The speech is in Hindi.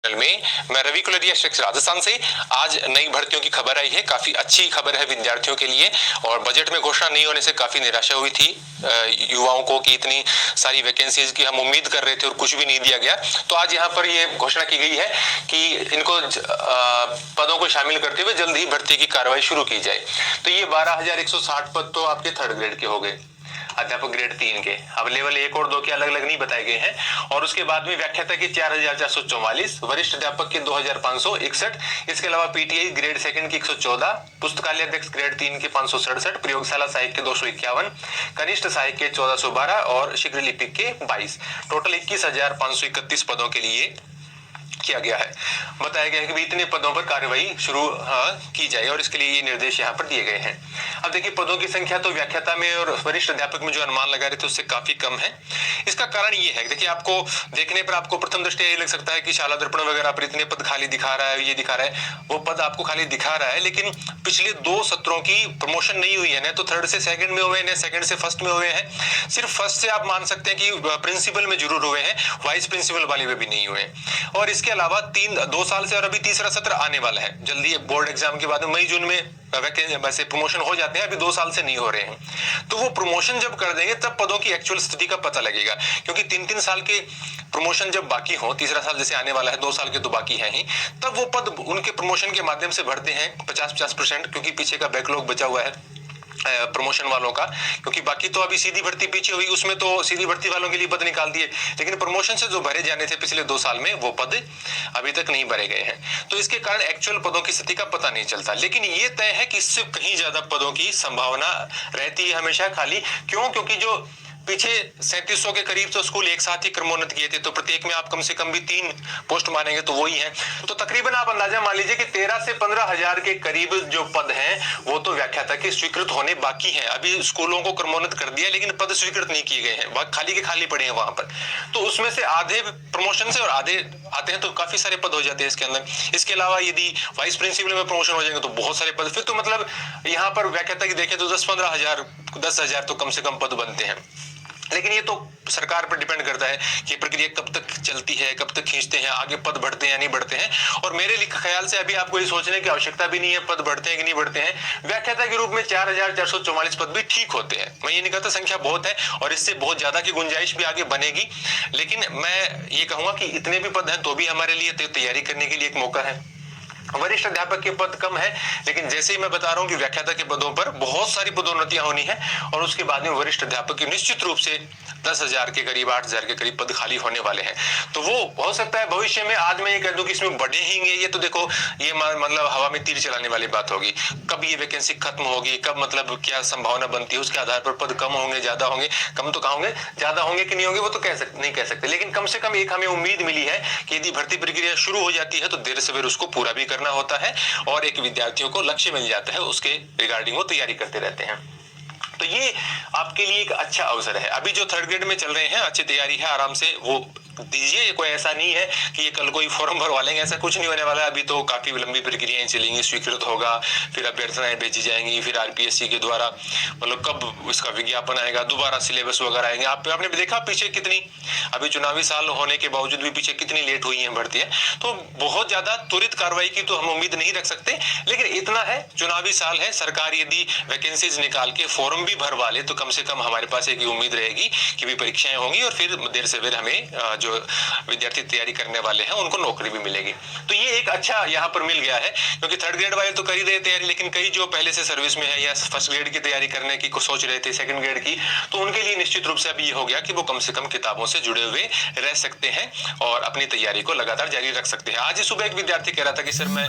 में मैं रवि कुलरिया राजस्थान से। आज नई भर्तियों की खबर आई है, काफी अच्छी खबर है विद्यार्थियों के लिए। और बजट में घोषणा नहीं होने से काफी निराशा हुई थी युवाओं को कि इतनी सारी वैकेंसीज की हम उम्मीद कर रहे थे और कुछ भी नहीं दिया गया। तो आज यहाँ पर ये घोषणा की गई है कि इनको पदों को शामिल करते हुए जल्द ही भर्ती की कार्रवाई शुरू की जाए। तो ये 12,160 पद तो आपके थर्ड ग्रेड के हो गए, अध्यापक ग्रेड 3 के। अब लेवल 1 और 2 के अलग अलग नहीं बताए गए हैं। और उसके बाद में व्याख्याता के 4,444, वरिष्ठ अध्यापक के 2,561, इसके अलावा पीटीआई ग्रेड सेकंड की 114, पुस्तकालय अध्यक्ष ग्रेड 3 के 567, प्रयोगशाला सहायक के 251, कनिष्ठ सहायक के 1412 और शीघ्र लिपिक के 22। टोटल 21,531 पदों के लिए किया गया है। बताया गया है कि इतने पदों पर कार्रवाई शुरू की जाए और इसके लिए ये निर्देश यहाँ पर दिए गए हैं। अब देखिए, पदों की संख्या तो व्याख्याता में और वरिष्ठ अध्यापक में जो अनुमान लगा रहे थे उससे काफी कम है। इसका कारण ये है, देखिए आपको देखने पर आपको प्रथम दृष्टया ये लग सकता है कि शाला दर्पण वगैरह पर इतने पद खाली दिखा रहा है, ये दिखा रहा है, वो पद आपको खाली दिखा रहा है, लेकिन पिछले 2 सत्रों की प्रमोशन नहीं हुई है। ना तो थर्ड से सेकंड में हुए हैं, सेकंड से फर्स्ट में हुए हैं। सिर्फ फर्स्ट से आप मान सकते हैं कि प्रिंसिपल में जरूर हुए हैं, वाइस प्रिंसिपल वाले में भी नहीं हुए। और इसके अलावा 2 साल से और अभी तीसरा सत्र आने वाला है जल्दी, बोर्ड एग्जाम के बाद मई जून में वैसे प्रमोशन हो जाते हैं, अभी 2 साल से नहीं हो रहे हैं। तो वो प्रमोशन जब कर देंगे तब पदों की एक्चुअल स्थिति का पता लगेगा, क्योंकि 3-3 साल के प्रमोशन जब बाकी हो, तीसरा साल जैसे आने वाला है, 2 साल के तो बाकी है ही, तब वो पद उनके प्रमोशन के माध्यम से भरते हैं 50-50%, क्योंकि पीछे का बैकलॉग बचा हुआ है प्रमोशन वालों का। क्योंकि बाकी तो अभी सीधी भर्ती पीछे हुई, उसमें तो सीधी भर्ती वालों के लिए पद निकाल दिए, लेकिन प्रमोशन से जो भरे जाने थे पिछले 2 साल में वो पद अभी तक नहीं भरे गए हैं। तो इसके कारण एक्चुअल पदों की स्थिति का पता नहीं चलता। लेकिन ये तय है कि इससे कहीं ज्यादा पदों की संभावना रहती है हमेशा खाली। क्यों? क्योंकि जो पीछे 3700 के करीब तो स्कूल एक साथ ही क्रमोन्नत किए थे, तो प्रत्येक में आप कम से कम भी 3 पोस्ट मानेंगे तो वही है। तो तकरीबन आप अंदाजा मान लीजिए कि 13 से 15 हजार के करीब जो पद हैं वो तो व्याख्याता के स्वीकृत होने बाकी हैं। अभी स्कूलों को क्रमोन्नत कर दिया, लेकिन पद स्वीकृत नहीं किए गए हैं, खाली के खाली पड़े हैं वहां पर। तो उसमें से आधे प्रमोशन से और आधे आते हैं, तो काफी सारे पद हो जाते हैं इसके अंदर। इसके अलावा यदि वाइस प्रिंसिपल में प्रमोशन हो जाएंगे तो बहुत सारे पद, फिर तो मतलब यहाँ पर व्याख्याता की देखें तो 10-15 हजार 10 हजार तो कम से कम पद बनते हैं। लेकिन ये तो सरकार पर डिपेंड करता है कि प्रक्रिया कब तक चलती है, कब तक खींचते हैं, आगे पद बढ़ते हैं या नहीं बढ़ते हैं। और मेरे ख्याल से अभी आपको ये सोचने की आवश्यकता भी नहीं है पद बढ़ते हैं कि नहीं बढ़ते हैं। व्याख्याता के रूप में 4,444 पद भी ठीक होते हैं। मैं ये नहीं कहता संख्या बहुत है और इससे बहुत ज्यादा की गुंजाइश भी आगे बनेगी, लेकिन मैं ये कहूंगा कि इतने भी पद हैं तो भी हमारे लिए तैयारी करने के लिए एक मौका है। वरिष्ठ अध्यापक के पद कम है, लेकिन जैसे ही मैं बता रहा हूं कि व्याख्याता के पदों पर बहुत सारी पदोन्नतियां होनी है और उसके बाद में वरिष्ठ अध्यापक की निश्चित रूप से 10,000 के करीब 8,000 के करीब पद खाली होने वाले हैं। तो वो हो सकता है भविष्य में, आज मैं ये कह दूं कि इसमें बढ़ेंगे, ये तो देखो ये मतलब हवा में तीर चलाने वाली बात होगी। कब ये वैकेंसी खत्म होगी, कब मतलब क्या संभावना बनती है, उसके आधार पर पद कम होंगे, ज्यादा होंगे। कम तो कहा होंगे, ज्यादा होंगे कि नहीं होंगे वो तो नहीं कह सकते, लेकिन कम से कम एक हमें उम्मीद मिली है कि यदि भर्ती प्रक्रिया शुरू हो जाती है तो देर सवेर उसको पूरा भी करना होता है और एक विद्यार्थियों को लक्ष्य मिल जाता है, उसके रिगार्डिंग वो तैयारी करते रहते हैं। तो ये आपके लिए एक अच्छा अवसर है। अभी जो थर्ड ग्रेड में चल रहे हैं अच्छी तैयारी है, आराम से वो दीजिए। कोई ऐसा नहीं है कि ये कल कोई फॉर्म भरवा लेंगे, ऐसा कुछ नहीं होने वाला है। अभी तो काफी लंबी प्रक्रियाएं चलेंगी, स्वीकृत होगा, फिर अभ्यर्थनाएं भेजी जाएंगी, फिर आरपीएससी के द्वारा मतलब कब इसका विज्ञापन आएगा, दोबारा सिलेबस वगैरह आएंगे। आपने देखा पीछे कितनी, अभी चुनावी साल होने के बावजूद भी पीछे कितनी लेट हुई है भर्तियां। तो बहुत ज्यादा त्वरित कार्रवाई की तो हम उम्मीद नहीं रख सकते, लेकिन इतना है चुनावी साल है, सरकार यदि वैकेंसीज निकाल के फॉर्म भी भरवा ले तो कम से कम हमारे पास एक उम्मीद रहेगी कि भी परीक्षाएं होंगी और फिर देर से देर हमें जो विद्यार्थी तैयारी करने वाले हैं उनको नौकरी भी मिलेगी। तो ये एक अच्छा यहाँ पर मिल गया है, क्योंकि थर्ड ग्रेड वाले तो कर ही रहे तैयारी, लेकिन कई जो पहले से सर्विस में है या फर्स्ट ग्रेड की तैयारी करने की सोच रहे थे, सेकंड ग्रेड की, तो उनके लिए निश्चित रूप से अभी ये हो गया कि वो कम से कम किताबों से जुड़े हुए रह सकते हैं और अपनी तैयारी को लगातार जारी रख सकते हैं। आज ही सुबह एक विद्यार्थी कह रहा था कि सर मैं